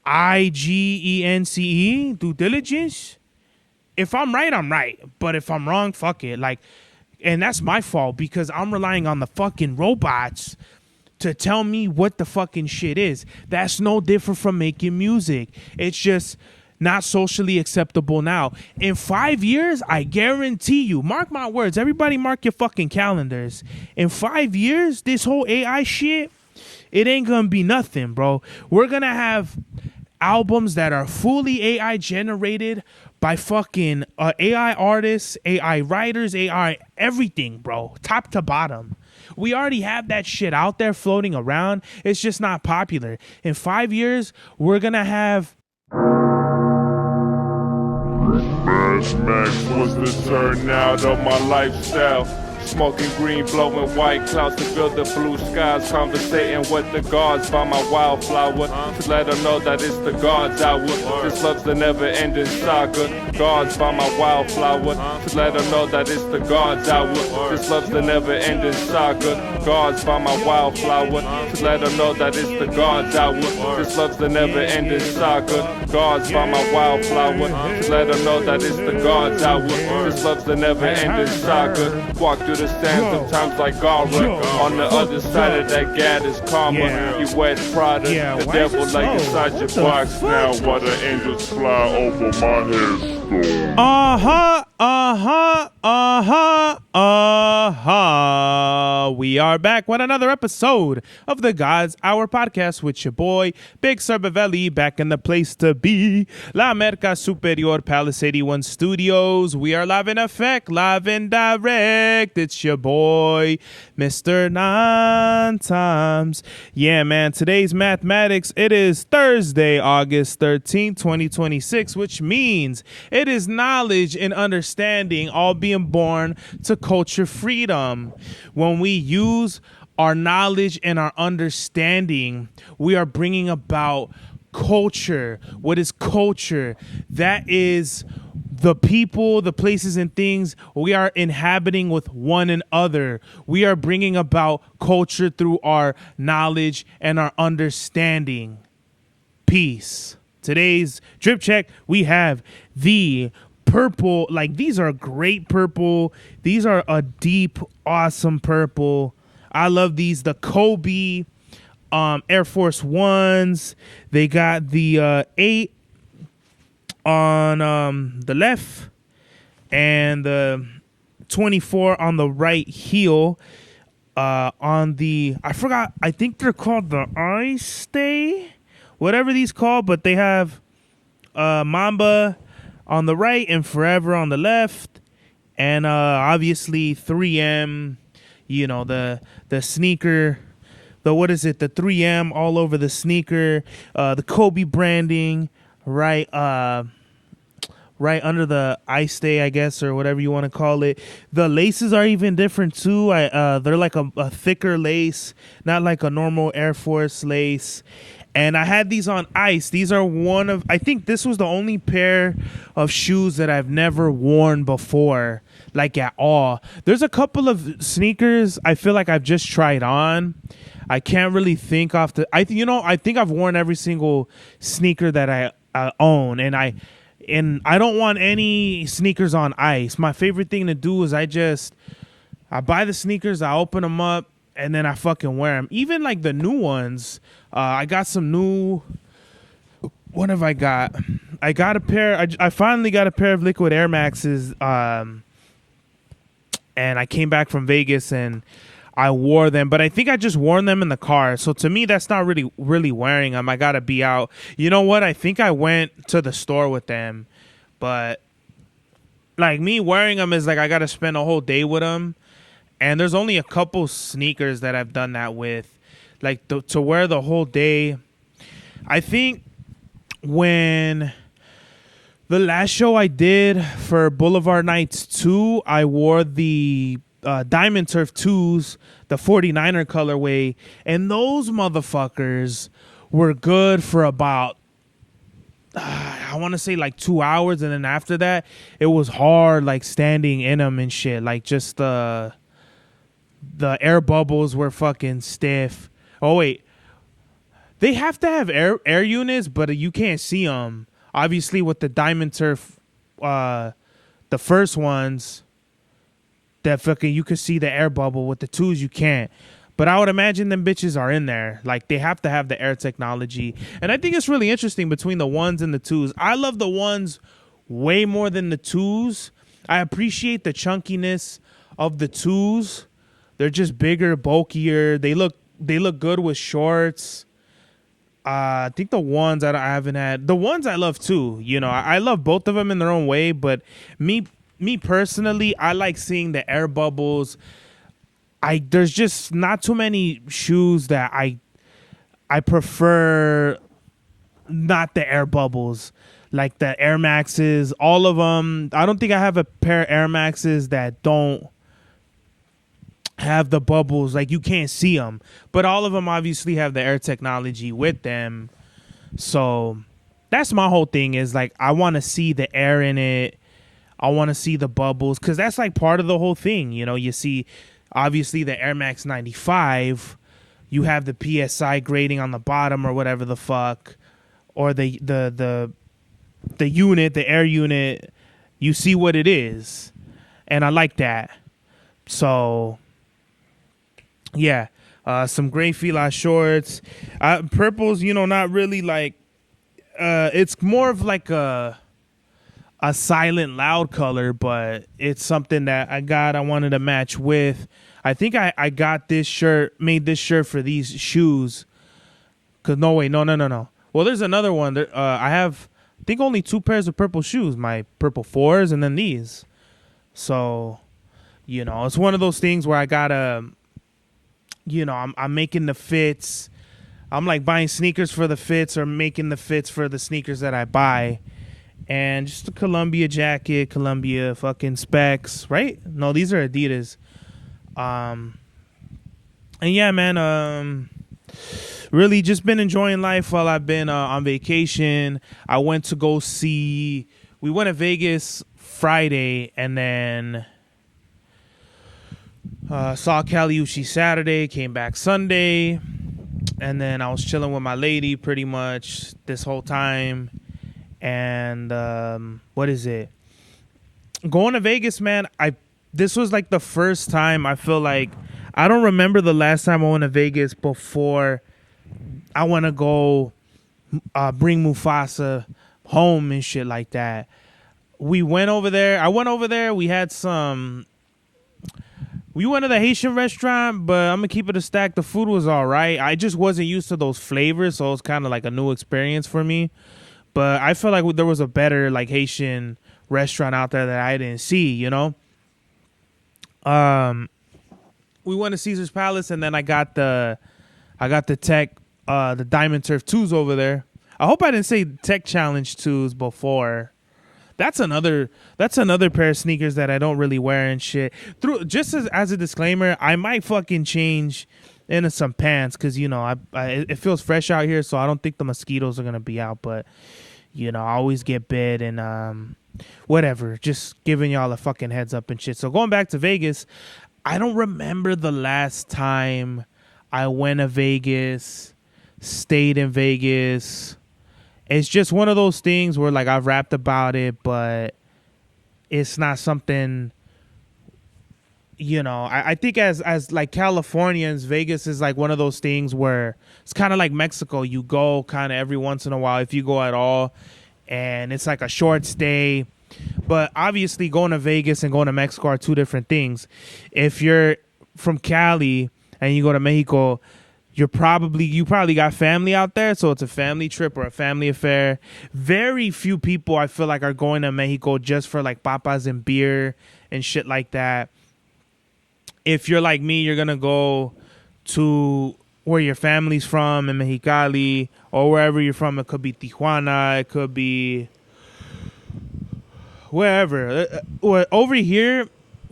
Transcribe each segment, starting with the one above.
IGENCE, due diligence. If I'm right, I'm right. But if I'm wrong, fuck it. Like, and that's my fault because I'm relying on the fucking robots to tell me what the fucking shit is. That's no different from making music. It's just not socially acceptable now. In 5 years, I guarantee you, mark my words, everybody mark your fucking calendars. In 5 years, this whole AI shit, it ain't gonna be nothing, bro. We're gonna have albums that are fully AI generated by fucking AI artists, AI writers, AI everything, bro, top to bottom. We already have that shit out there floating around. It's just not popular. In 5 years, we're gonna have Mad Max was the turnout of my lifestyle. Smoking green, blowing white clouds to build the blue skies. Conversating with the gods by my wildflower to let them know that it's the gods hour. This love's the never-ending saga. Gods by my wildflower to let them know that it's the gods hour. This love's the never-ending saga. Gods by my wildflower to let them know that it's the gods hour. This love's the never-ending saga. Gods by my wildflower to let them know that it's the gods hour. This love's the never-ending saga. Walk through the sands sometimes like Gara. On the other side of that gad is karma. You wet Prada, the devil like inside your box. Now while the angels fly over my headstone. We are back with another episode of the God's Hour podcast with your boy Big Cerbavelli, back in the place to be, La Merca Superior Palace 81 Studios. We are live in effect, live and direct. It's your boy Mr. Nine Times. Yeah, man, today's mathematics, it is Thursday, August 13th, 2026, which means it is knowledge and understanding all being born to culture freedom. When we use our knowledge and our understanding, we are bringing about culture. What is culture? That is the people, the places, and things we are inhabiting with one another. We are bringing about culture through our knowledge and our understanding. Peace. Today's drip check, we have the purple. Like, these are great purple. These are a deep, awesome purple. I love these. The Kobe Air Force Ones. They got the 8 on the left and the 24 on the right heel. On the, I forgot, I think they're called the Ice Stay, whatever these called, but they have Mamba on the right and Forever on the left, and obviously 3M, you know, the sneaker, the, what is it, the 3M all over the sneaker, the Kobe branding right under the Ice Stay, I guess, or whatever you want to call it. The laces are even different too. They're like a thicker lace, not like a normal Air Force lace. And I had these on ice. These are one of, I think this was the only pair of shoes that I've never worn before, like at all. There's a couple of sneakers I feel like I've just tried on. I can't really think off the, I think I've worn every single sneaker that I own, and I don't want any sneakers on ice. My favorite thing to do is I buy the sneakers, I open them up, and then I fucking wear them. Even like the new ones. I got some new. What have I got? I got a pair. I finally got a pair of Liquid Air Maxes. And I came back from Vegas and I wore them, but I think I just worn them in the car. So to me, that's not really wearing them. I gotta be out. You know what? I think I went to the store with them, but like me wearing them is like I gotta spend a whole day with them. And there's only a couple sneakers that I've done that with. Like to wear the whole day. I think when the last show I did for Boulevard Nights 2, I wore the Diamond Turf 2s, the 49er colorway, and those motherfuckers were good for about I want to say like 2 hours, and then after that it was hard, like standing in them and shit. Like just the air bubbles were fucking stiff. Oh wait, They have to have air units, but you can't see them. Obviously, with the diamond turf, the first ones that fucking you could see the air bubble. With the twos, you can't. But I would imagine them bitches are in there. Like, they have to have the air technology. And I think it's really interesting between the ones and the twos. I love the ones way more than the twos. I appreciate the chunkiness of the twos. They're just bigger, bulkier. They look good with shorts. I think the ones I haven't had. The ones I love too. You know, I love both of them in their own way. But me personally, I like seeing the air bubbles. There's just not too many shoes that I prefer not the air bubbles, like the Air Maxes, all of them. I don't think I have a pair of Air Maxes that don't have the bubbles, like you can't see them, but all of them obviously have the air technology with them. So that's my whole thing, is like I want to see the air in it. I want to see the bubbles, because that's like part of the whole thing. You know, you see obviously the Air Max 95, you have the PSI grading on the bottom or whatever the fuck, or the unit, the air unit, you see what it is. And I like that. So yeah, some gray fila shorts, purples, you know, not really like, it's more of like a silent loud color, but it's something that I wanted to match with. I think I got this shirt, made this shirt for these shoes. Cause no. Well, there's another one. There, I have, I think, only 2 pairs of purple shoes. My purple 4s and then these. So, you know, it's one of those things where I gotta, you know, I'm making the fits. I'm like buying sneakers for the fits or making the fits for the sneakers that I buy. And just a Columbia jacket, Columbia fucking specs, right? No, these are Adidas. And yeah, man, really just been enjoying life while I've been on vacation. I went to go see, we went to Vegas Friday, and then saw Cali Uchis Saturday, came back Sunday, and then I was chilling with my lady pretty much this whole time. And what is it? Going to Vegas, man, this was like the first time I feel like, I don't remember the last time I went to Vegas before I want to go bring Mufasa home and shit like that. We went over there. I went over there. We went to the Haitian restaurant, but I'm going to keep it a stack. The food was all right. I just wasn't used to those flavors, so it was kind of like a new experience for me. But I feel like there was a better like Haitian restaurant out there that I didn't see, you know? We went to Caesar's Palace, and then I got the Tech, the Diamond Turf 2s over there. I hope I didn't say Tech Challenge 2s before. That's another pair of sneakers that I don't really wear and shit. Just as a disclaimer, I might fucking change into some pants, because, you know, it feels fresh out here, so I don't think the mosquitoes are going to be out. But, you know, I always get bit, and whatever. Just giving y'all a fucking heads up and shit. So going back to Vegas, I don't remember the last time I went to Vegas, stayed in Vegas. It's just one of those things where, like, I've rapped about it, but it's not something, you know, I think as like Californians, Vegas is like one of those things where it's kind of like Mexico. You go kind of every once in a while, if you go at all, and it's like a short stay. But obviously going to Vegas and going to Mexico are two different things. If you're from Cali and you go to Mexico, you probably got family out there, so it's a family trip or a family affair. Very few people, I feel like, are going to Mexico just for like papas and beer and shit like that. If you're like me, you're gonna go to where your family's from in Mexicali, or wherever you're from. It could be Tijuana, it could be wherever. Over here,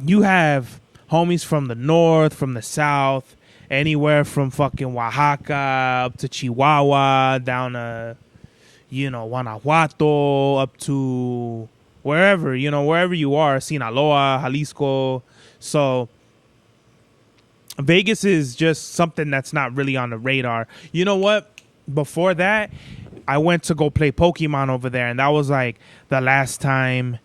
you have homies from the north, from the south, anywhere from fucking Oaxaca up to Chihuahua, down to, you know, Guanajuato, up to wherever you are, Sinaloa, Jalisco. So Vegas is just something that's not really on the radar. You know what? before that, I went to go play Pokemon over there, and that was like the last time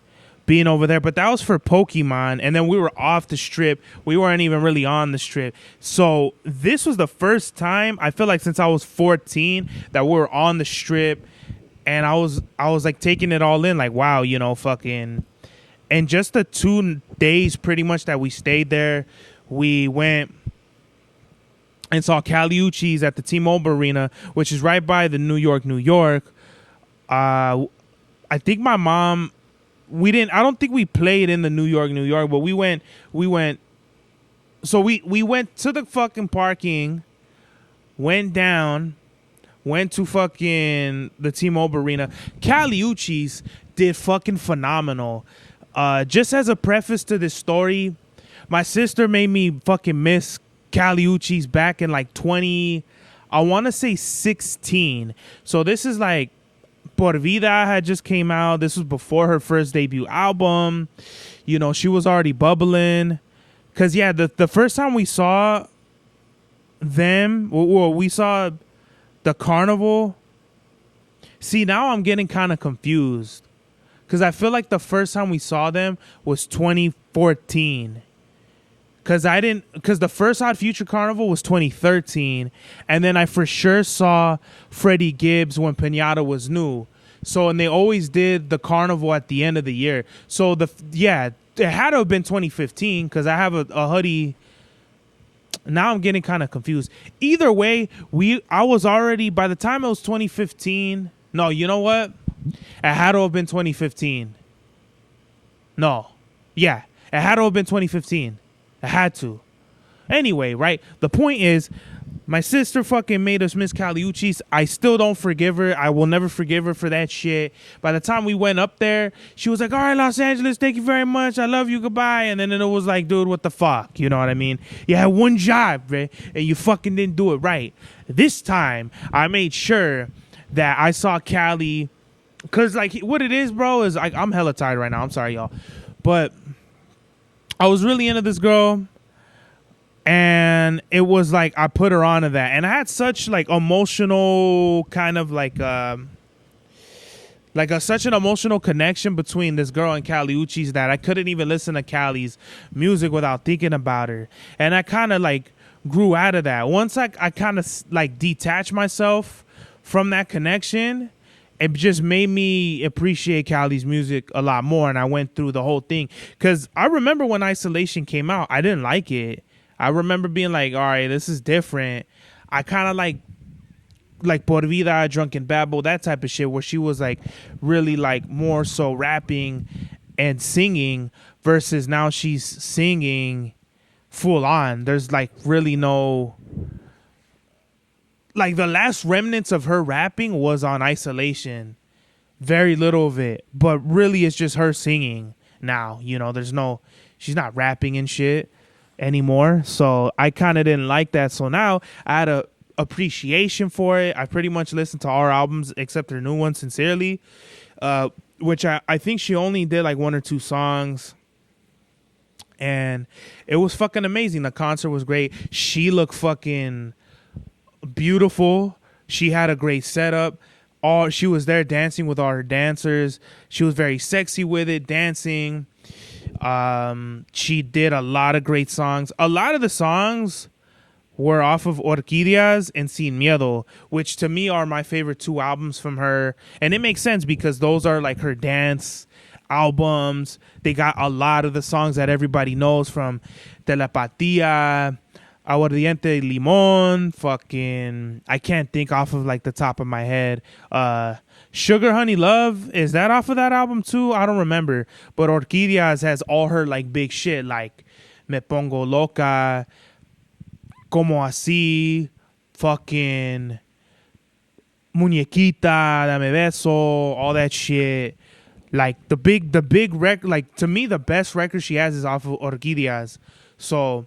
being over there. But that was for Pokemon, and then we were off the strip. We weren't even really on the strip. So this was the first time, I feel like, since I was 14 that we were on the strip, and I was like taking it all in, like, wow, you know, fucking. And just the 2 days pretty much that we stayed there, we went and saw Cali Uchis at the T-Mobile Arena, which is right by the New York. I think my mom, I don't think we played in the New York, but we went, so we went to the fucking parking, went down, went to fucking the T-Mobile Arena. Cali Uchis did fucking phenomenal. Just as a preface to this story, my sister made me fucking miss Cali Uchis back in like 16. So this is like Por Vida had just came out. This was before her first debut album. You know, she was already bubbling. Cause yeah, the first time we saw them, well, we saw the carnival. See, now I'm getting kind of confused. Cause I feel like the first time we saw them was 2014. Cause the first Odd Future Carnival was 2013, and then I for sure saw Freddie Gibbs when Pinata was new. So, and they always did the carnival at the end of the year. So it had to have been 2015 because I have a hoodie. Now I'm getting kind of confused. Either way, I was already, by the time it was 2015. No, you know what? It had to have been 2015. No, yeah, it had to have been 2015. I had to. Anyway, right? The point is, my sister fucking made us miss Cali Uchis. I still don't forgive her. I will never forgive her for that shit. By the time we went up there, she was like, all right, Los Angeles, thank you very much. I love you. Goodbye. And then it was like, dude, what the fuck? You know what I mean? You had one job, man, and you fucking didn't do it right. This time, I made sure that I saw Cali. Because, like, what it is, bro, is like, I'm hella tired right now. I'm sorry, y'all. But I was really into this girl, and it was like I put her onto that, and I had such like emotional kind of such an emotional connection between this girl and Cali Uchis that I couldn't even listen to Cali's music without thinking about her. And I kind of like grew out of that. Once I kind of like detached myself from that connection, it just made me appreciate Cali's music a lot more, and I went through the whole thing. Because I remember when Isolation came out, I didn't like it. I remember being like, all right, this is different. I kind of like Por Vida, Drunken Babble, that type of shit, where she was like really like more so rapping and singing, versus now she's singing full on. There's like really no... Like, the last remnants of her rapping was on Isolation. Very little of it. But really, it's just her singing now. You know, she's not rapping and shit anymore. So I kind of didn't like that. So now I had a appreciation for it. I pretty much listened to all her albums except her new one, Sincerely. Which I think she only did like 1 or 2 songs. And it was fucking amazing. The concert was great. She looked fucking beautiful. She had a great setup. She was there dancing with all her dancers. She was very sexy with it, dancing. She did a lot of great songs. A lot of the songs were off of Orquídeas and Sin Miedo, which to me are my favorite 2 albums from her. And it makes sense because those are like her dance albums. They got a lot of the songs that everybody knows, from Telepatía, Aguardiente Limón, fucking, I can't think off of like the top of my head. Sugar Honey Love, is that off of that album too? I don't remember. But Orquídeas has all her like big shit, like Me Pongo Loca, Como Así, fucking Muñequita, Dame Beso, all that shit. Like the big record, like to me the best record she has is off of Orquídeas. So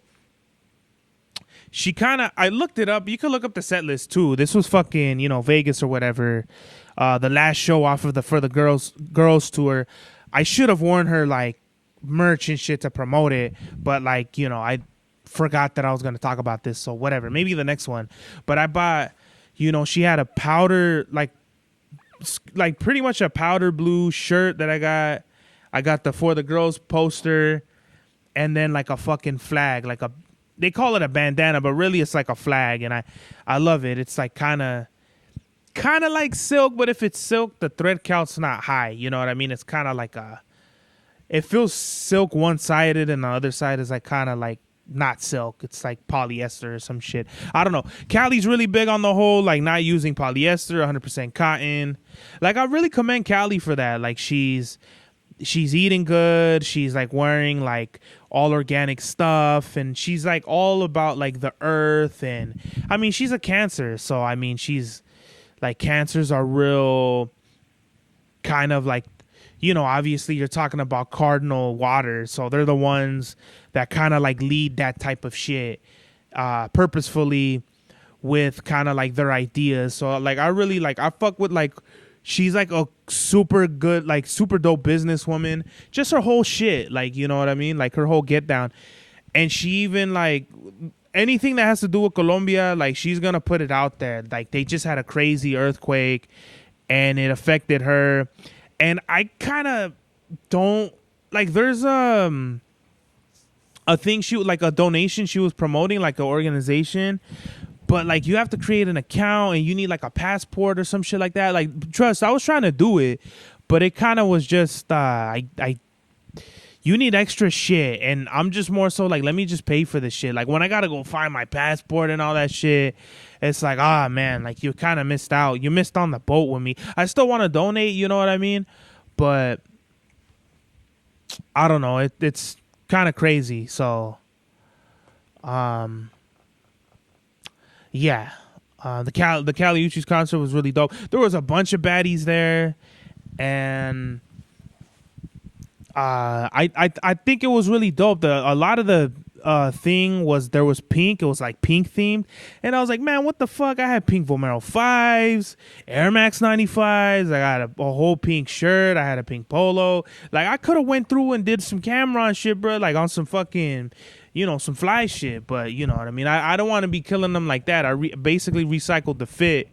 she kind of, I looked it up. You can look up the set list too. This was fucking, you know, Vegas or whatever. The last show off of for the girls tour. I should have worn her like merch and shit to promote it, but like, you know, I forgot that I was going to talk about this. So whatever, maybe the next one. But I bought She had a powder like pretty much a powder blue shirt that I got. I got the For the Girls poster, and then like a fucking flag, they call it a bandana, but really it's like a flag, and I love it. It's like kind of like silk, but if it's silk, the thread count's not high. You know what I mean? It's kind of like it feels silk one sided, and the other side is like kind of like not silk. It's like polyester or some shit. I don't know. Cali's really big on the whole like not using polyester, 100% cotton. Like I really commend Cali for that. Like she's eating good. She's like wearing like all organic stuff, and she's like all about like the earth. And I mean, she's a Cancer, so I mean, she's like, Cancers are real kind of like, obviously you're talking about cardinal waters, so they're the ones that kind of like lead that type of shit purposefully with kind of like their ideas. So like I really like, I fuck with like, she's like a super good, like super dope businesswoman. Just her whole shit, like, you know what I mean? Like her whole get down. And she even like anything that has to do with Colombia, like she's gonna put it out there. Like they just had a crazy earthquake and it affected her. And I kind of don't like, there's a thing like a donation she was promoting, like an organization. But like you have to create an account and you need like a passport or some shit like that. Like trust, I was trying to do it, but it kind of was just you need extra shit, and I'm just more so like, let me just pay for this shit. Like when I gotta go find my passport and all that shit, it's like, man, like you kind of missed out. You missed on the boat with me. I still want to donate, you know what I mean? But I don't know. It's kind of crazy. So, yeah, the Cali Uchis concert was really dope. There was a bunch of baddies there, and I think it was really dope. A lot of the thing was, there was pink. It was like pink themed, and I was like, man, what the fuck? I had pink Vomero 5s, Air Max 95s. I got a whole pink shirt. I had a pink polo. Like I could have went through and did some Cameron shit, bro. Like on some fucking, some fly shit, but you know what I mean? I don't want to be killing them like that. I basically recycled the fit,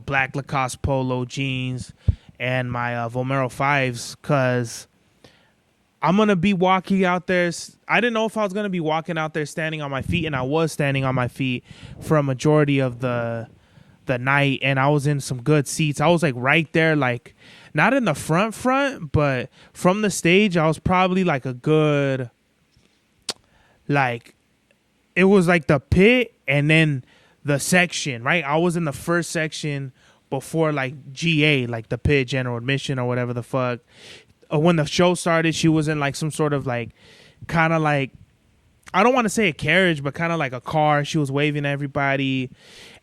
black Lacoste polo jeans and my Vomero 5s, because I'm going to be walking out there. I didn't know if I was going to be walking out there standing on my feet, and I was standing on my feet for a majority of the night, and I was in some good seats. I was like right there, like not in the front, but from the stage, I was probably like a good, like, it was like the pit and then the section, right? I was in the first section before like GA, like the pit, general admission or whatever the fuck. When the show started, she was in like some sort of like, kind of like, I don't want to say a carriage, but kind of like a car. She was waving at everybody.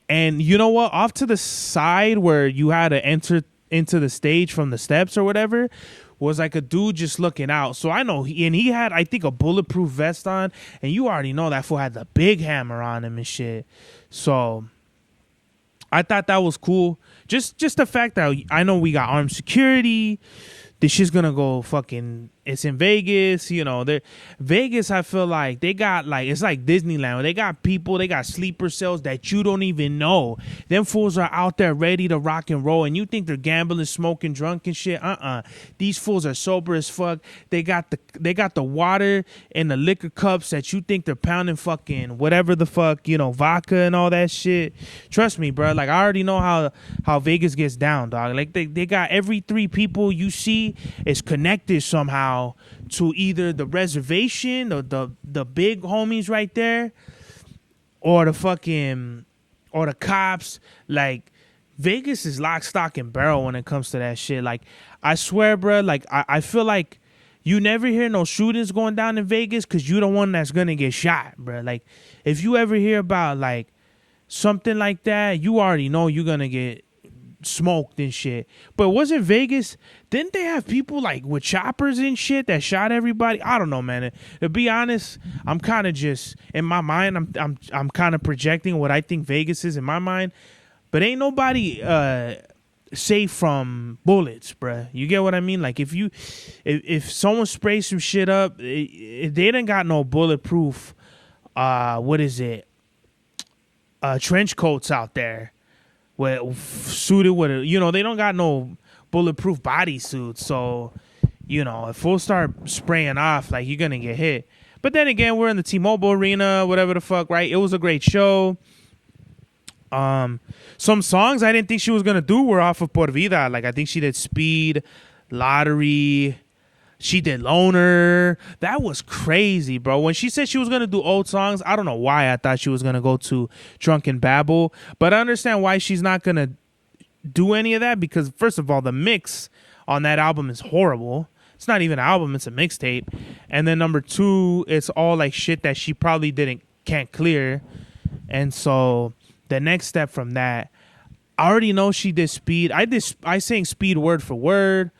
And you know what? Off to the side where you had to enter into the stage from the steps or whatever was like a dude just looking out. So I know he had, I think, a bulletproof vest on, and you already know that fool had the big hammer on him and shit. So I thought that was cool. Just the fact that I know we got armed security. This shit's gonna go fucking, it's in Vegas, Vegas, I feel like they got like, it's like Disneyland. They got people, they got sleeper cells that you don't even know. Them fools are out there ready to rock and roll, and you think they're gambling, smoking, drunk and shit. These fools are sober as fuck. They got the water and the liquor cups that you think they're pounding fucking whatever the fuck, vodka and all that shit. Trust me, bro. Like I already know how Vegas gets down, dog. Like they got every 3 people you see is connected somehow to either the reservation or the big homies right there, or the cops. Like Vegas is lock, stock, and barrel when it comes to that shit. Like I swear, bro. Like I feel like you never hear no shootings going down in Vegas because you the one that's gonna get shot, bro. Like if you ever hear about like something like that, you already know you're gonna get smoked and shit. But wasn't Vegas, didn't they have people like with choppers and shit that shot everybody? I don't know, man. To be honest, I'm kind of just in my mind, I'm kind of projecting what I think Vegas is in my mind, but ain't nobody safe from bullets, bruh. You get what I mean? Like if someone sprays some shit up, they didn't got no bulletproof trench coats out there. suited with a, they don't got no bulletproof bodysuits, so if fools start spraying off, like, you're gonna get hit. But then again, we're in the T-Mobile Arena, whatever the fuck, right? It was a great show. Some songs I didn't think she was gonna do were off of Por Vida. Like, I think she did Speed, Lottery. She did Loner. That was crazy, bro. When she said she was gonna do old songs, I don't know why I thought she was gonna go to Drunken Babble, but I understand why she's not gonna do any of that, because first of all, the mix on that album is horrible. It's not even an album, it's a mixtape. And then number two, it's all like shit that she probably can't clear. And so the next step from that, I already know she did Speed. I sang Speed word for word.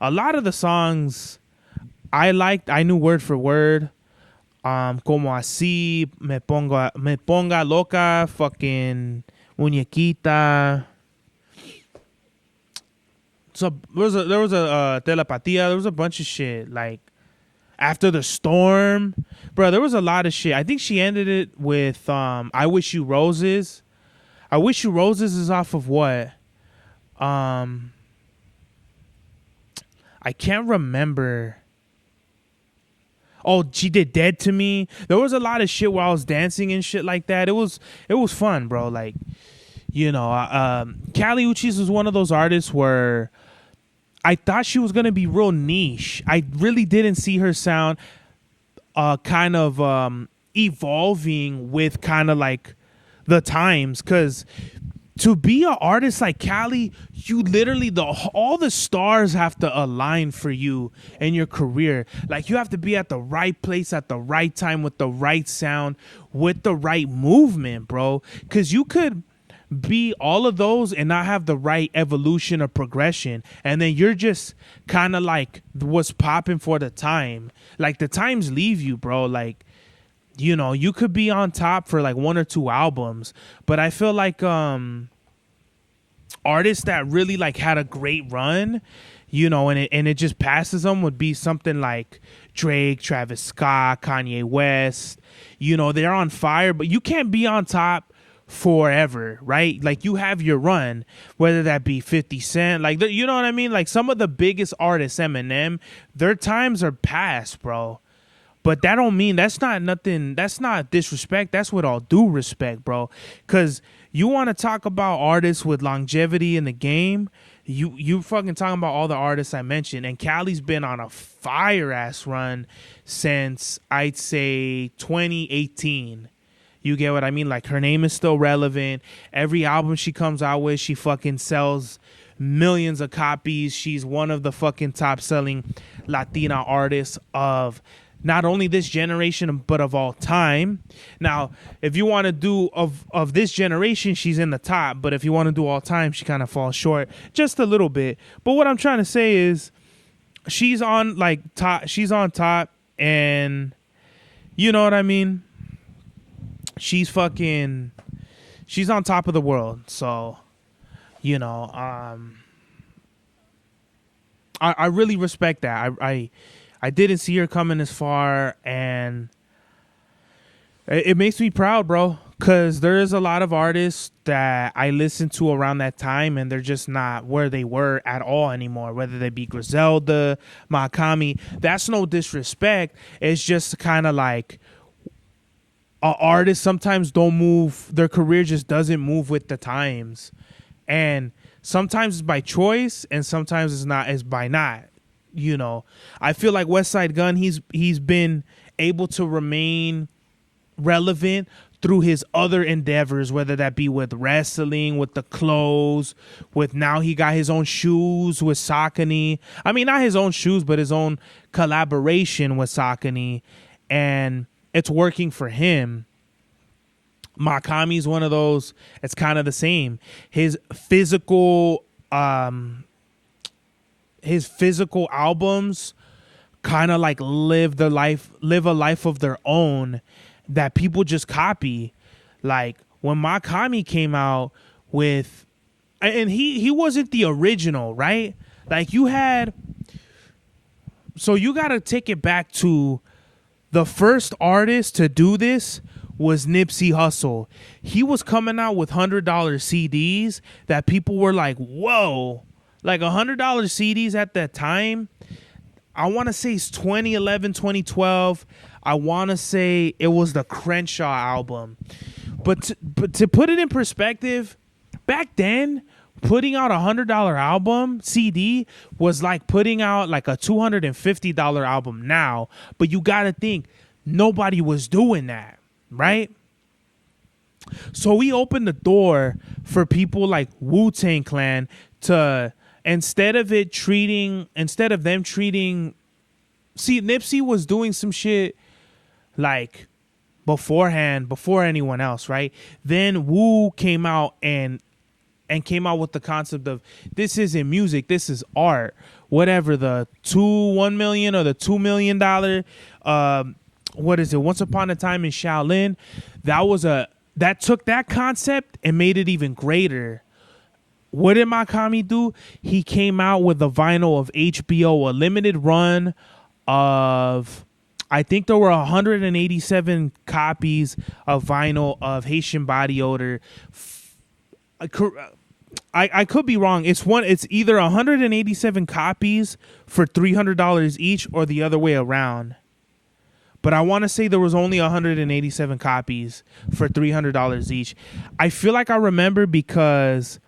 A lot of the songs I liked, I knew word for word. Como así, me ponga loca, fucking muñequita. So there was a telepatía. There was a bunch of shit, like After the Storm, bro. There was a lot of shit. I think she ended it with I Wish You Roses. I Wish You Roses is off of what? I can't remember. Oh, she did Dead to Me. There was a lot of shit where I was dancing and shit like that. It was fun, bro. Like, Kali Uchis was one of those artists where I thought she was gonna be real niche. I really didn't see her sound kind of evolving with kind of like the times, because to be an artist like Kali, you literally all the stars have to align for you in your career. Like, you have to be at the right place at the right time with the right sound, with the right movement, bro. Because you could be all of those and not have the right evolution or progression, and then you're just kind of like what's popping for the time. Like, the times leave you, bro. Like, you could be on top for like one or two albums, but I feel like artists that really like had a great run, and it just passes them, would be something like Drake, Travis Scott, Kanye West. They're on fire, but you can't be on top forever, right? Like, you have your run, whether that be 50 Cent, like, you know what I mean? Like, some of the biggest artists, Eminem, their times are past, bro. But that don't mean that's not nothing. That's not disrespect. That's with all due respect, bro. Because you want to talk about artists with longevity in the game. You fucking talking about all the artists I mentioned. And Kali's been on a fire ass run since, I'd say, 2018. You get what I mean? Like, her name is still relevant. Every album she comes out with, she fucking sells millions of copies. She's one of the fucking top selling Latina artists of not only this generation, but of all time. Now, if you want to do of this generation, she's in the top. But if you want to do all time, she kind of falls short just a little bit. But what I'm trying to say is, she's on like top. She's on top, and you know what I mean? She's on top of the world. So, I really respect that. I didn't see her coming this far, and it makes me proud, bro, because there is a lot of artists that I listened to around that time, and they're just not where they were at all anymore, whether they be Griselda, Makami. That's no disrespect. It's just kind of like artists sometimes don't move. Their career just doesn't move with the times, and sometimes it's by choice, and sometimes it's by not. I feel like Westside Gunn, he's been able to remain relevant through his other endeavors, whether that be with wrestling, with the clothes, with now he got his own shoes with Saucony. I mean, not his own shoes, but his own collaboration with Saucony, and it's working for him. Makami's one of those. It's kind of the same. His physical albums kind of like live a life of their own that people just copy. Like, when Makami came out with, and he wasn't the original, right? Like, you got to take it back to the first artist to do this was Nipsey Hussle. He was coming out with $100 CDs that people were like, whoa. Like $100 CDs at that time, I want to say it's 2011, 2012. I want to say it was the Crenshaw album. But to put it in perspective, back then, putting out $100 album CD was like putting out like a $250 album now. But you got to think, nobody was doing that, right? So we opened the door for people like Wu-Tang Clan to, instead of them treating, see, Nipsey was doing some shit like beforehand, before anyone else, right? Then Wu came out and came out with the concept of, this isn't music, this is art. Whatever the $1 million or the $2 million, what is it? Once Upon a Time in Shaolin, that took that concept and made it even greater. What did Makami do? He came out with a vinyl of HBO, a limited run of, I think there were 187 copies of vinyl of Haitian Body Odor. I could be wrong. It's either 187 copies for $300 each or the other way around. But I want to say there was only 187 copies for $300 each. I feel like I remember because,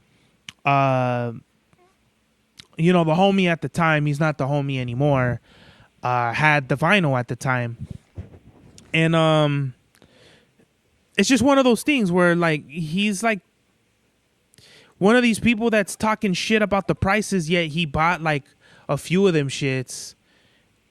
the homie at the time, he's not the homie anymore, had the vinyl at the time. And it's just one of those things where, like, he's like one of these people that's talking shit about the prices, yet he bought like a few of them shits.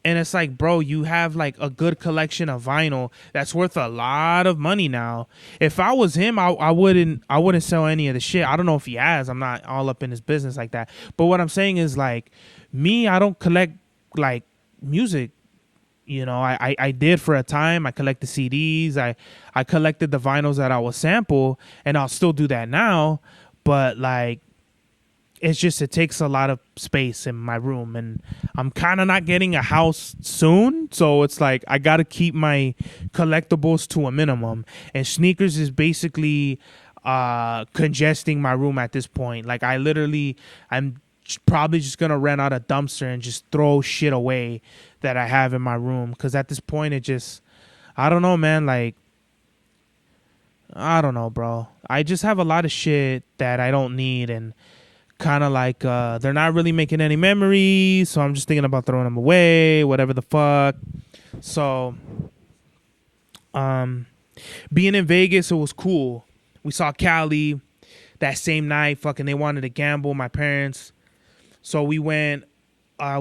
And it's like, bro, you have like a good collection of vinyl that's worth a lot of money now. If I was him, I wouldn't sell any of the shit. I don't know if he has. I'm not all up in his business like that. But what I'm saying is, like, me, I don't collect like music. I did for a time. I collected CDs. I collected the vinyls that I would sample, and I'll still do that now. But like, it takes a lot of space in my room, and I'm kind of not getting a house soon. So it's like, I got to keep my collectibles to a minimum, and sneakers is basically congesting my room at this point. Like, I'm probably just going to rent out a dumpster and just throw shit away that I have in my room. Cause at this point I don't know, man. Like, I don't know, bro. I just have a lot of shit that I don't need, and kind of like they're not really making any memories, so I'm just thinking about throwing them away, whatever the fuck. So being in Vegas, it was cool. We saw Cali that same night. Fucking, they wanted to gamble, my parents. So we went,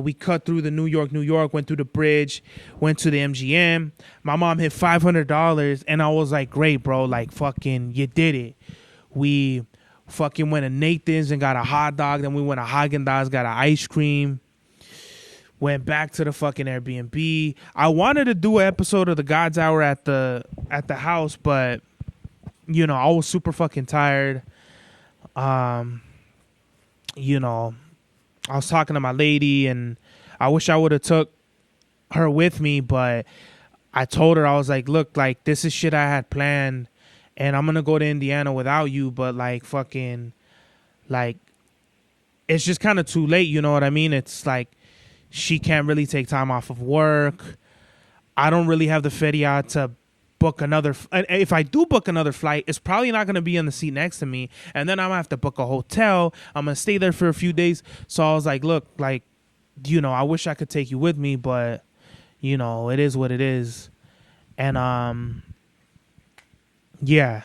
we cut through the New York, went through the bridge, went to the MGM. My mom hit $500, and I was like, great, bro. Like, fucking, you did it. We fucking went to Nathan's and got a hot dog. Then we went to Haagen-Dazs, got an ice cream. Went back to the fucking Airbnb. I wanted to do an episode of the God's Hour at the house, but I was super fucking tired. I was talking to my lady, and I wish I would have took her with me, but I told her, I was like, look, like, this is shit I had planned, and I'm gonna go to Indiana without you, but like, fucking, like, it's just kind of too late, you know what I mean? It's like, she can't really take time off of work. I don't really have the feria to book another. If I do book another flight, it's probably not going to be in the seat next to me. And then I'm going to have to book a hotel. I'm going to stay there for a few days. So I was like, look, like, I wish I could take you with me, but, it is what it is. And, yeah.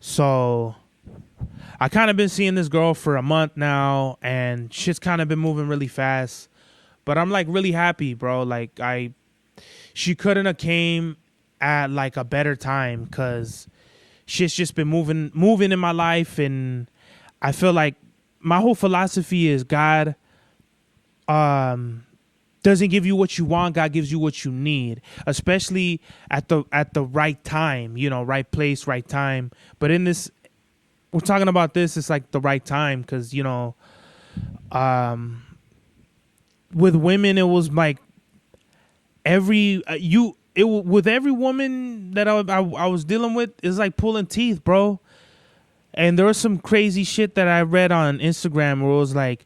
So I kind of been seeing this girl for a month now, and shit's kind of been moving really fast. But I'm like really happy, bro. Like, she couldn't have came at like a better time, because shit's just been moving in my life, and I feel like my whole philosophy is God doesn't give you what you want. God gives you what you need, especially at the right time, right place, right time. But in this, we're talking about this, it's like the right time, because with women, it was like with every woman that I was dealing with, it's like pulling teeth, bro. And there was some crazy shit that I read on Instagram where it was like,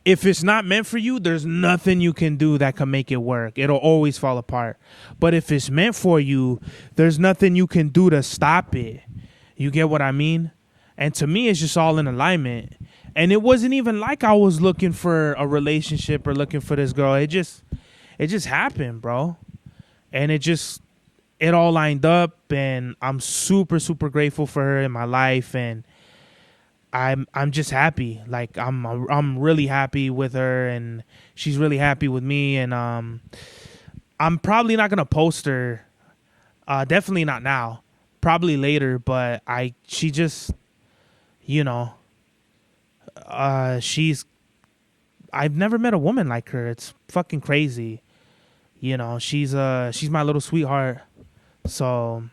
if it's not meant for you, there's nothing you can do that can make it work. It'll always fall apart. But if it's meant for you, there's nothing you can do to stop it. You get what I mean? And to me, it's just all in alignment. And it wasn't even like I was looking for a relationship or looking for this girl. It just happened, bro. And it all lined up, and I'm super, super grateful for her in my life, and I'm just happy. Like I'm really happy with her, and she's really happy with me, and I'm probably not gonna post her. Definitely not now. Probably later, but she just, you know, I've never met a woman like her. It's fucking crazy. You know, she's my little sweetheart. So,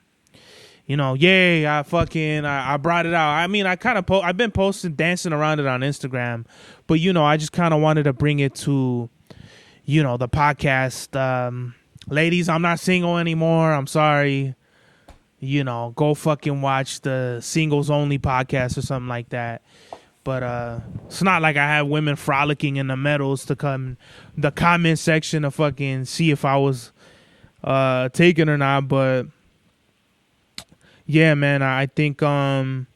you know, yay, I brought it out. I mean, I've been posting, dancing around it on Instagram, but, you know, I just kind of wanted to bring it to, you know, the podcast. Ladies, I'm not single anymore. I'm sorry. You know, go fucking watch the singles only podcast or something like that. But it's not like I have women frolicking in the meadows to come the comment section to fucking see if I was taken or not. But yeah, man, I think when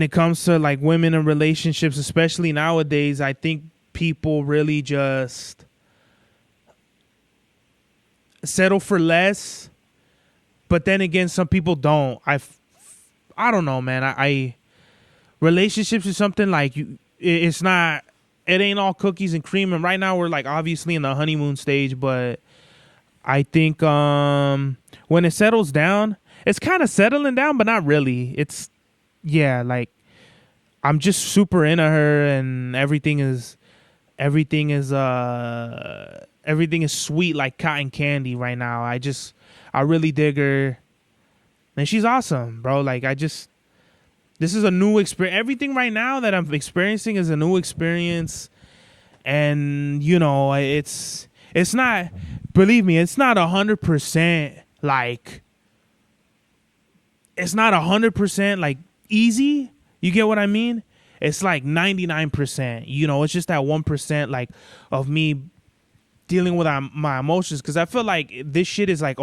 it comes to like women in relationships, especially nowadays, I think people really just settle for less. But then again, some people don't. I don't know, man. I relationships is something like it ain't all cookies and cream. And right now we're like obviously in the honeymoon stage, but I think when it settles down, it's kind of settling down, but not really. It's, yeah, like I'm just super into her, and everything is sweet like cotton candy right now. I really dig her, and she's awesome, bro. Like this is a new experience. Everything right now that I'm experiencing is a new experience, and you know, it's not. Believe me, it's not 100% like. It's not 100% like easy. You get what I mean? It's like 99%. You know, it's just that 1% like of me dealing with my emotions, because I feel like this shit is like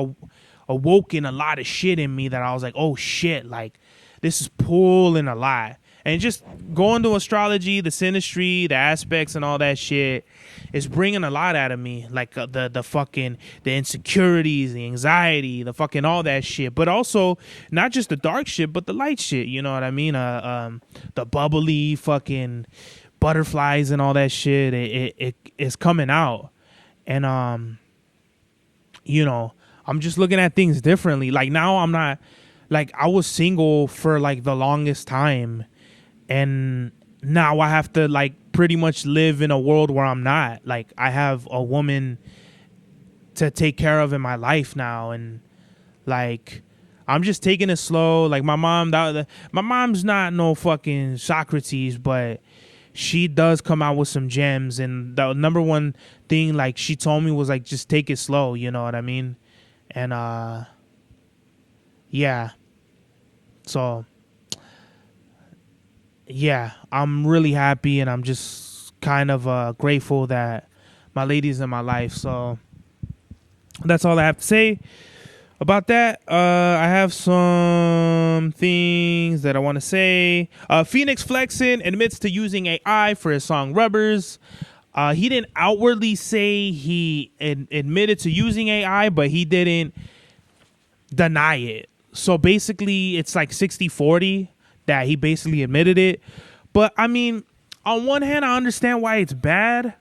awoken a lot of shit in me that I was like, oh shit, like this is pulling a lot. And just going to astrology, the synastry, the aspects and all that shit is bringing a lot out of me. Like the insecurities, the anxiety, the fucking all that shit. But also not just the dark shit, but the light shit. You know what I mean? The bubbly fucking butterflies and all that shit. It is coming out. And, you know, I'm just looking at things differently. Like now I'm not, like I was single for like the longest time. And now I have to like pretty much live in a world where I'm not. Like I have a woman to take care of in my life now, and like I'm just taking it slow. Like my mom's not no fucking Socrates, but she does come out with some gems. And the number one thing like she told me was like just take it slow. You know what I mean? And yeah. So. Yeah, I'm really happy, and I'm just kind of grateful that my lady's in my life. So that's all I have to say about that. I have some things that I want to say. Fenix Flexin admits to using AI for his song Rubbers. He didn't outwardly say he admitted to using AI, but he didn't deny it. So basically, it's like 60-40. That he basically admitted it. But I mean, on one hand, I understand why it's bad,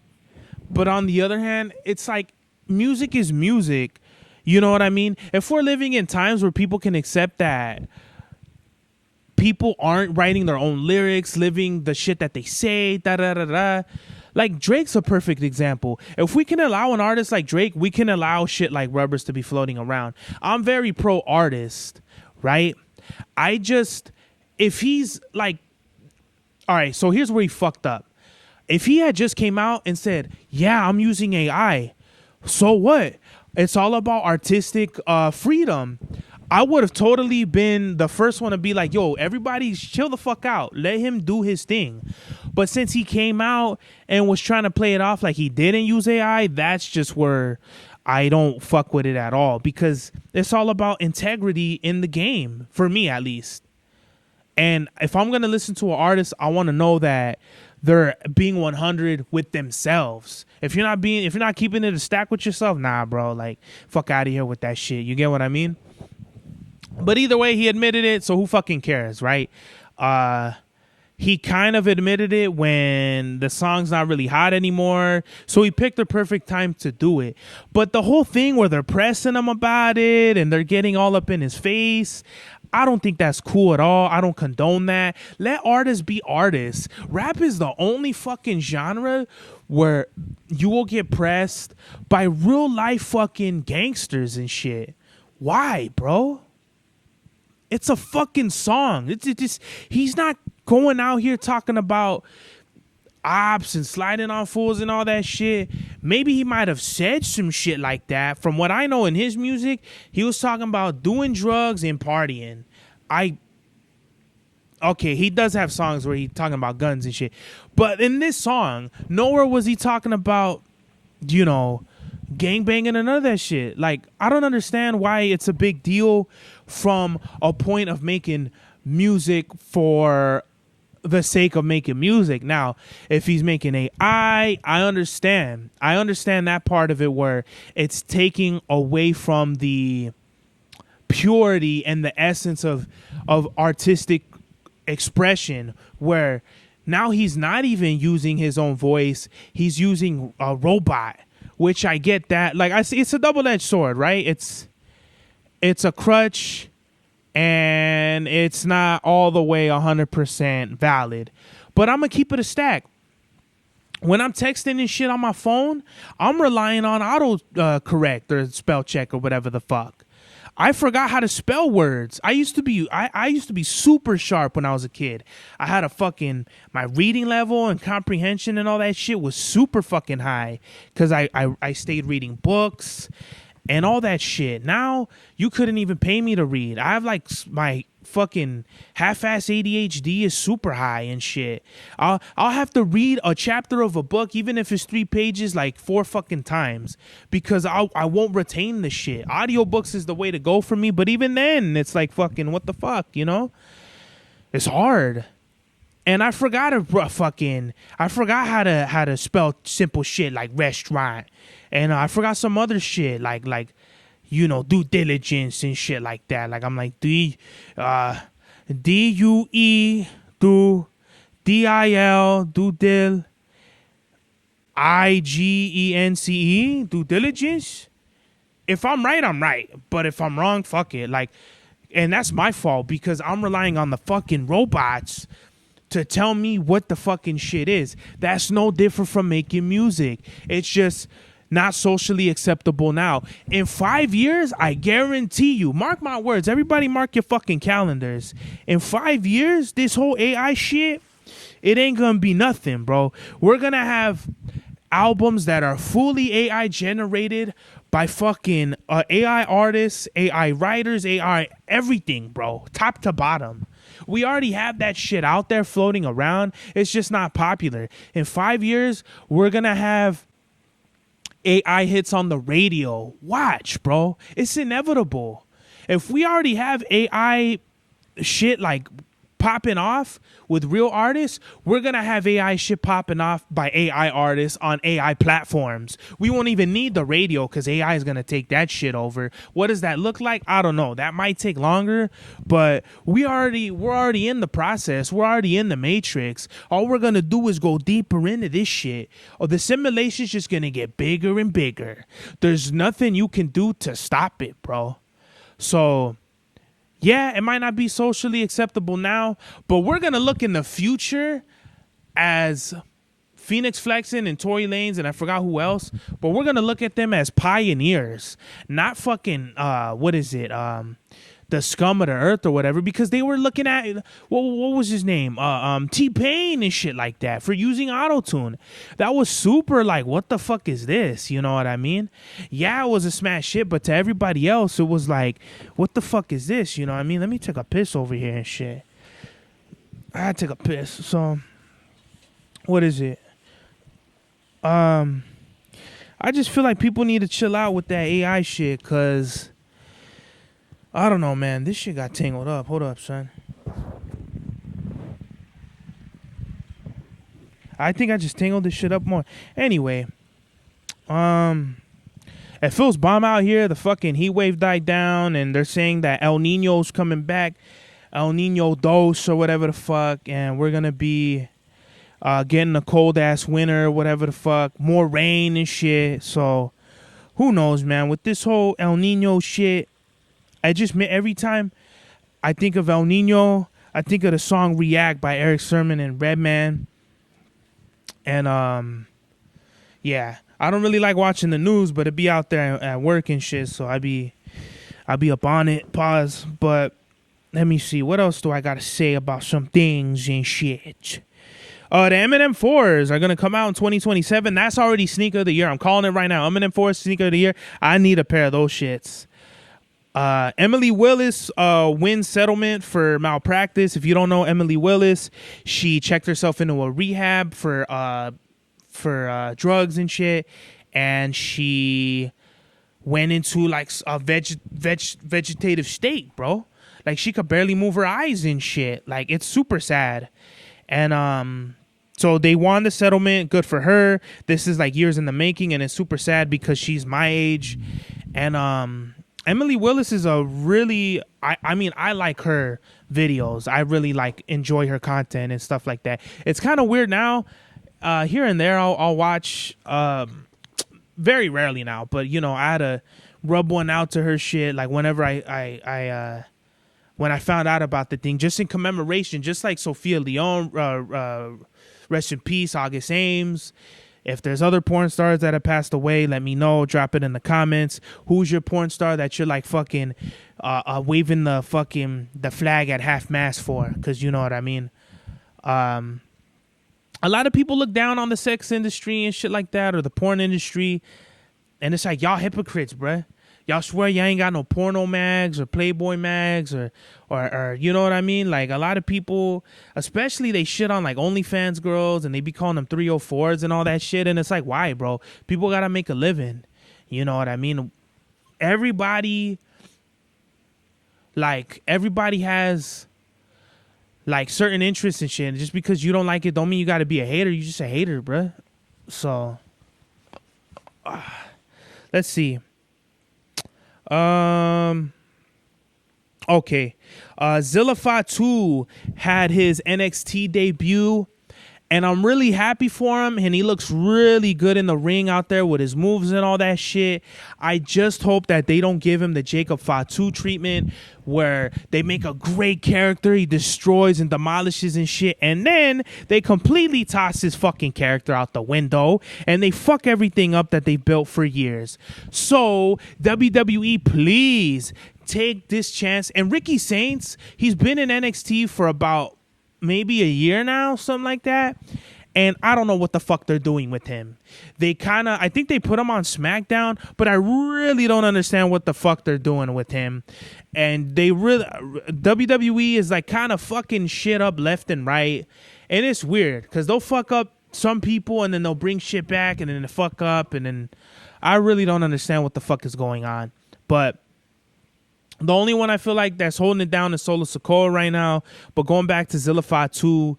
but on the other hand, it's like music is music. You know what I mean? If we're living in times where people can accept that people aren't writing their own lyrics, living the shit that they say, da-da-da-da. Like Drake's a perfect example. If we can allow an artist like Drake, we can allow shit like Rubbers to be floating around. I'm very pro artist, right? If he's like, all right, so here's where he fucked up. If he had just came out and said, yeah, I'm using AI, So what? It's all about artistic freedom. I would have totally been the first one to be like, yo, everybody chill the fuck out. Let him do his thing. But since he came out and was trying to play it off like he didn't use AI, that's just where I don't fuck with it at all, because it's all about integrity in the game, for me at least. And if I'm going to listen to an artist, I want to know that they're being 100 with themselves. If you're not keeping it a stack with yourself, nah, bro, like fuck out of here with that shit. You get what I mean? But either way, he admitted it, so who fucking cares, right? He kind of admitted it when the song's not really hot anymore, so he picked the perfect time to do it. But the whole thing where they're pressing him about it and they're getting all up in his face, I don't think that's cool at all. I don't condone that. Let artists be artists. Rap is the only fucking genre where you will get pressed by real life fucking gangsters and shit. Why, bro? It's a fucking song. It's just, he's not going out here talking about ops and sliding on fools and all that shit. Maybe he might have said some shit like that. From what I know in his music, he was talking about doing drugs and partying. Okay, he does have songs where he's talking about guns and shit. But in this song, nowhere was he talking about, you know, gangbanging and none of that shit. Like, I don't understand why it's a big deal from a point of making music for the sake of making music. Now, if he's making AI, I understand that part of it where it's taking away from the purity and the essence of artistic expression, where now he's not even using his own voice, he's using a robot, which I get that. Like, I see, it's a double-edged sword, right? It's a crutch, and it's not all the way 100% valid. But I'm going to keep it a stack. When I'm texting and shit on my phone, I'm relying on auto correct or spell check or whatever the fuck. I forgot how to spell words. I used to be super sharp when I was a kid. I had my reading level and comprehension and all that shit was super fucking high because I stayed reading books and all that shit. Now you couldn't even pay me to read. I have like my fucking half-ass ADHD is super high and shit. I'll have to read a chapter of a book, even if it's 3 pages, like 4 fucking times, because I won't retain the shit. Audiobooks is the way to go for me, but even then it's like fucking what the fuck, you know? It's hard. And I forgot how to spell simple shit like restaurant. And I forgot some other shit like you know, due diligence and shit like that. Like, I'm like, D-U-E, D-I-L, due dil, I-G-E-N-C-E, due diligence. If I'm right, I'm right. But if I'm wrong, fuck it. Like, and that's my fault because I'm relying on the fucking robots to tell me what the fucking shit is. That's no different from making music. It's just not socially acceptable now. In 5 years, I guarantee you, mark my words, everybody mark your fucking calendars. In 5 years, this whole AI shit, it ain't gonna be nothing, bro. We're gonna have albums that are fully AI generated by fucking AI artists, AI writers, AI everything, bro, top to bottom. We already have that shit out there floating around. It's just not popular. In 5 years, we're gonna have AI hits on the radio. Watch, bro. It's inevitable. If we already have AI shit like popping off with real artists, we're going to have AI shit popping off by AI artists on AI platforms. We won't even need the radio because AI is going to take that shit over. What does that look like? I don't know. That might take longer, but we're already in the process. We're already in the matrix. All we're going to do is go deeper into this shit. The simulation's just going to get bigger and bigger. There's nothing you can do to stop it, bro. So yeah, it might not be socially acceptable now, but we're going to look in the future as Fenix, Flexin, and Tory Lanez, and I forgot who else, but we're going to look at them as pioneers, not fucking, the scum of the earth or whatever, because they were looking at what was his name, T-Pain and shit like that for using auto-tune. That was super like, what the fuck is this? You know what I mean? Yeah, it was a smash hit, but to everybody else, it was like, what the fuck is this? You know what I mean? Let me take a piss over here and shit. I had to take a piss. So, what is it? I just feel like people need to chill out with that AI shit, cause I don't know, man. This shit got tangled up. Hold up, son. I think I just tangled this shit up more. Anyway, it feels bomb out here. The fucking heat wave died down, and they're saying that El Nino's coming back, El Nino Dos or whatever the fuck, and we're gonna be getting a cold ass winter, whatever the fuck, more rain and shit. So who knows, man? With this whole El Nino shit, I just every time I think of El Nino, I think of the song "React" by Eric Sermon and Redman. And yeah, I don't really like watching the news, but it be out there at work and shit, so I be up on it. Pause. But let me see, what else do I gotta say about some things and shit? The Eminem 4s are gonna come out in 2027. That's already sneaker of the year. I'm calling it right now. Eminem 4 sneaker of the year. I need a pair of those shits. Emily Willis wins settlement for malpractice. If you don't know Emily Willis, she checked herself into a rehab for drugs and shit, and she went into like a vegetative state, bro. Like she could barely move her eyes and shit. Like it's super sad. And so they won the settlement. Good for her. This is like years in the making, and it's super sad because she's my age. And Emily Willis is a really, I mean, I like her videos. I really like enjoy her content and stuff like that. It's kind of weird now. Here and there, I'll watch, very rarely now, but you know, I had to rub one out to her shit. Like whenever when I found out about the thing, just in commemoration, just like Sophia Leone, rest in peace, August Ames. If there's other porn stars that have passed away, let me know. Drop it in the comments. Who's your porn star that you're like fucking waving the flag at half mast for? Because you know what I mean. A lot of people look down on the sex industry and shit like that, or the porn industry, and it's like, y'all hypocrites, bruh. Y'all swear y'all ain't got no porno mags or Playboy mags or you know what I mean? Like a lot of people, especially they shit on like OnlyFans girls and they be calling them 304s and all that shit. And it's like, why, bro? People got to make a living. You know what I mean? Everybody has like certain interests and shit. And just because you don't like it don't mean you got to be a hater. You just a hater, bruh. So, let's see. Okay. Zilla Fatu had his NXT debut, and I'm really happy for him, and he looks really good in the ring out there with his moves and all that shit. I just hope that they don't give him the Jacob Fatu treatment where they make a great character, he destroys and demolishes and shit, and then they completely toss his fucking character out the window and they fuck everything up that they built for years. So WWE, please take this chance. And Ricky Saints, he's been in NXT for about maybe a year now, something like that. And I don't know what the fuck they're doing with him. I think they put him on SmackDown, but I really don't understand what the fuck they're doing with him. And WWE is like kind of fucking shit up left and right. And it's weird because they'll fuck up some people and then they'll bring shit back and then they fuck up. And then I really don't understand what the fuck is going on. But the only one I feel like that's holding it down is Solo Sikoa right now. But going back to Zilla Fatu,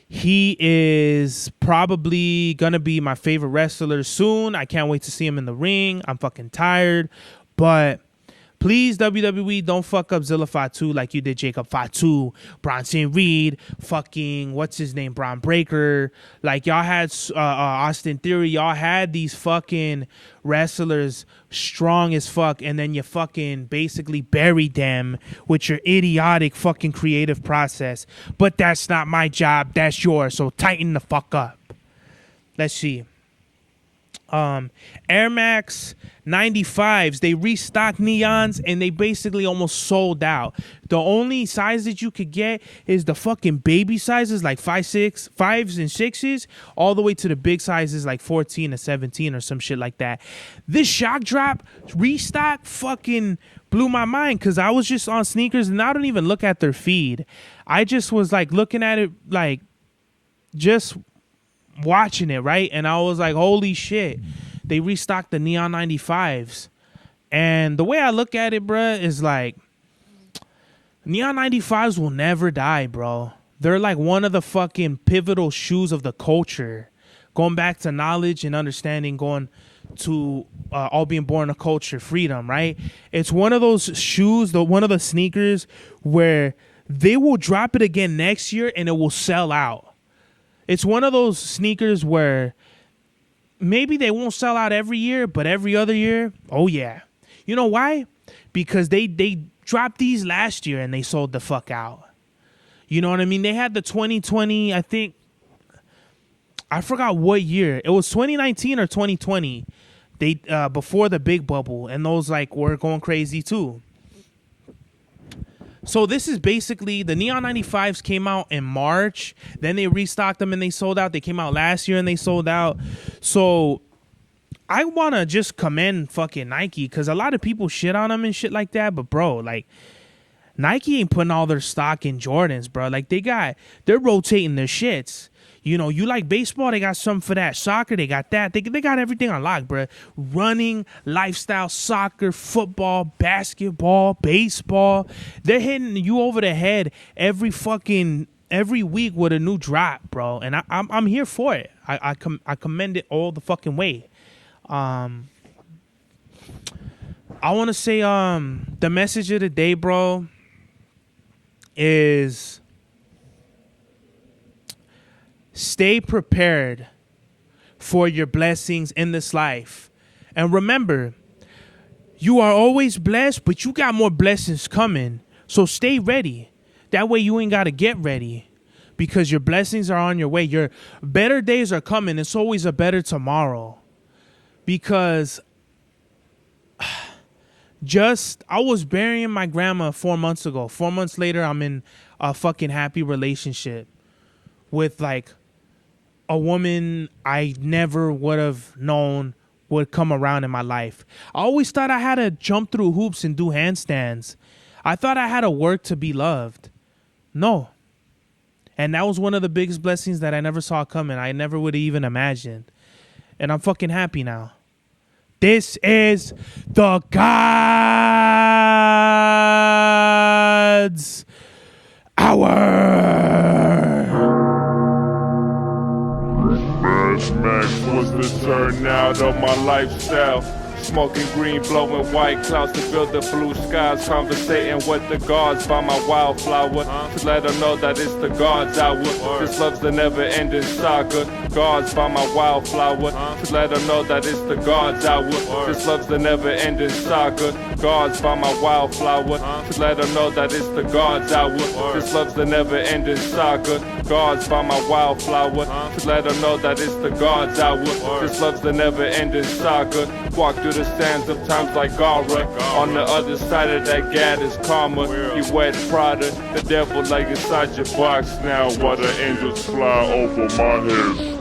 he is probably going to be my favorite wrestler soon. I can't wait to see him in the ring. I'm fucking tired. But please, WWE, don't fuck up Zilla Fatu like you did Jacob Fatu, Bronson Reed, fucking, what's his name, Braun Breaker. Like, y'all had Austin Theory. Y'all had these fucking wrestlers strong as fuck, and then you fucking basically buried them with your idiotic fucking creative process. But that's not my job. That's yours. So tighten the fuck up. Let's see. Air Max 95s, they restocked neons and they basically almost sold out. The only size that you could get is the fucking baby sizes, like 5s and 6s, all the way to the big sizes like 14 to 17 or some shit like that. This shock drop restock fucking blew my mind, because I was just on sneakers and I don't even look at their feed. I just was like looking at it, like just watching it, right? And I was like, holy shit, they restocked the Neon 95s. And the way I look at it, bruh, is like, Neon 95s will never die, bro. They're like one of the fucking pivotal shoes of the culture. Going back to knowledge and understanding, going to all being born a culture, freedom, right? It's one of those shoes, one of the sneakers where they will drop it again next year and it will sell out. It's one of those sneakers where maybe they won't sell out every year, but every other year, oh yeah. You know why? Because they dropped these last year and they sold the fuck out. You know what I mean? They had the 2020, I think, I forgot what year. It was 2019 or 2020. They before the big bubble, and those like were going crazy too. So this is basically, the Neon 95s came out in March. Then they restocked them and they sold out. They came out last year and they sold out. So I want to just commend fucking Nike, because a lot of people shit on them and shit like that. But bro, like, Nike ain't putting all their stock in Jordans, bro. Like, they're rotating their shits. You know, you like baseball, they got something for that. Soccer, they got that. They got everything on lock, bro. Running, lifestyle, soccer, football, basketball, baseball. They're hitting you over the head every week with a new drop, bro. And I'm here for it. I commend it all the fucking way. I want to say the message of the day, bro, is stay prepared for your blessings in this life. And remember, you are always blessed, but you got more blessings coming. So stay ready. That way you ain't got to get ready, because your blessings are on your way. Your better days are coming. It's always a better tomorrow. Because I was burying my grandma 4 months ago. 4 months later, I'm in a fucking happy relationship with like a woman I never would have known would come around in my life. I always thought I had to jump through hoops and do handstands. I thought I had to work to be loved. No. And that was one of the biggest blessings that I never saw coming. I never would have even imagined. And I'm fucking happy now. This is the God's Hour. Max was the turnout of my lifestyle. Smoking green, blowing white clouds to build the blue skies. Conversating with the gods by my wildflower, to let them know that it's the God's hour. This love's the never-ending saga. Gods by my wildflower, to let them know that it's the God's hour. This love's the never-ending saga. Gods by my wildflower, to let them know that it's the God's hour. This love's the never-ending saga. Gods by my wildflower, to let them know that it's the God's hour. This love's the never-ending saga. Walk through the sands of times like Gara. On the other side of that gad is karma. You wet Prada, the devil like inside your box now, while the angels fly over my head.